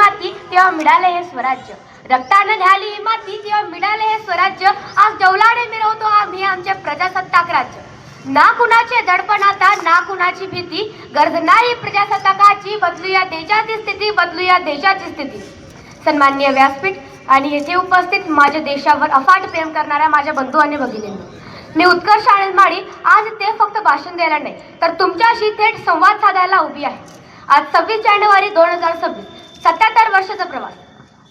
माती तेव्हा मिळाले हे स्वराज्य, रक्तानं झाली ही माती तेव्हा मिळाले हे स्वराज्य। आज डौलाने मिरवतो आम्ही आमचे प्रजासत्ताक राज्य। ना कुणाचे दडपण आता, ना कुणाची भीती, गरज नाही प्रजासत्ताकाची, बदलूया देशाची स्थिती, बदलूया देशाची स्थिती। सन्माननीय व्यासपीठ आणि येथे उपस्थित माझ्या देशावर अफाट प्रेम करणाऱ्या माझ्या बंधू आणि भगिनींनो, मी उत्कर्ष आनंदमाळी आज ते फक्त भाषण द्यायला नाही तर तुमच्याशी थेट संवाद साधायला उभी आहे। आज 26 जानेवारी 2026, 77 वर्षाचा प्रवास।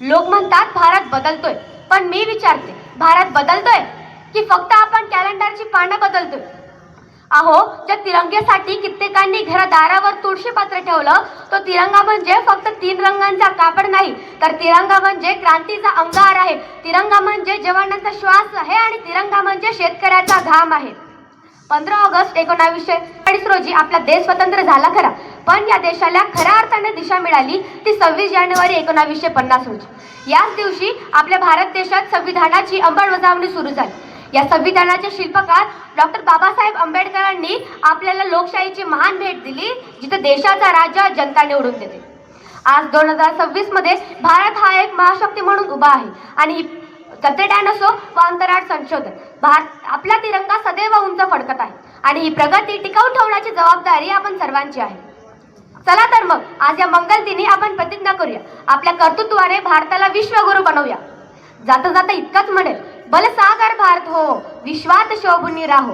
लोक म्हणतात भारत बदलतोय, पण मी विचारते, भारत बदलतोय की फक्त आपण कॅलेंडरची पानं बदलतोय? अहो, ज्या तिरंग्यासाठी कित्येकांनी घरादारावर तुळशी पात्र ठेवलं, तो तिरंगा म्हणजे फक्त 3 रंगांचा कापड नाही, तर तिरंगा म्हणजे क्रांतीचा अंगार आहे, तिरंगा म्हणजे जवानांचा श्वास आहे आणि तिरंगा म्हणजे शेतकऱ्याचा घाम आहे। 15 ऑगस्ट 1940 रोजी आपला देश स्वतंत्र झाला खरा, पण या देशाला खऱ्या अर्थाने दिशा मिळाली ती 26 जानेवारी 1950 रोजी। याच दिवशी आपल्या भारत देशात संविधानाची अंमलबजावणी सुरू झाली। या संविधानाचे शिल्पकार डॉक्टर बाबासाहेब आंबेडकरांनी आपल्याला लोकशाहीची महान भेट दिली, जिथे देशाचा राजा जनता निवडून देते। आज 2026 मध्ये भारत हा एक महाशक्ती म्हणून उभा आहे आणि तंत्रज्ञान असो व अंतराळ संशोधन, आपला तिरंगा सदैव उंच फडकत आहे आणि ही प्रगती टिकवून ठेवण्याची जबाबदारी आपण सर्वांची आहे। चला तर मग आज या मंगल दिनी आपण प्रतिज्ञा करूया, आपल्या कर्तृत्वाने भारताला विश्वगुरू बनवूया। जाता जाता इतकंच म्हणेल, बलसागर भारत हो, विश्वात शोभून राहो।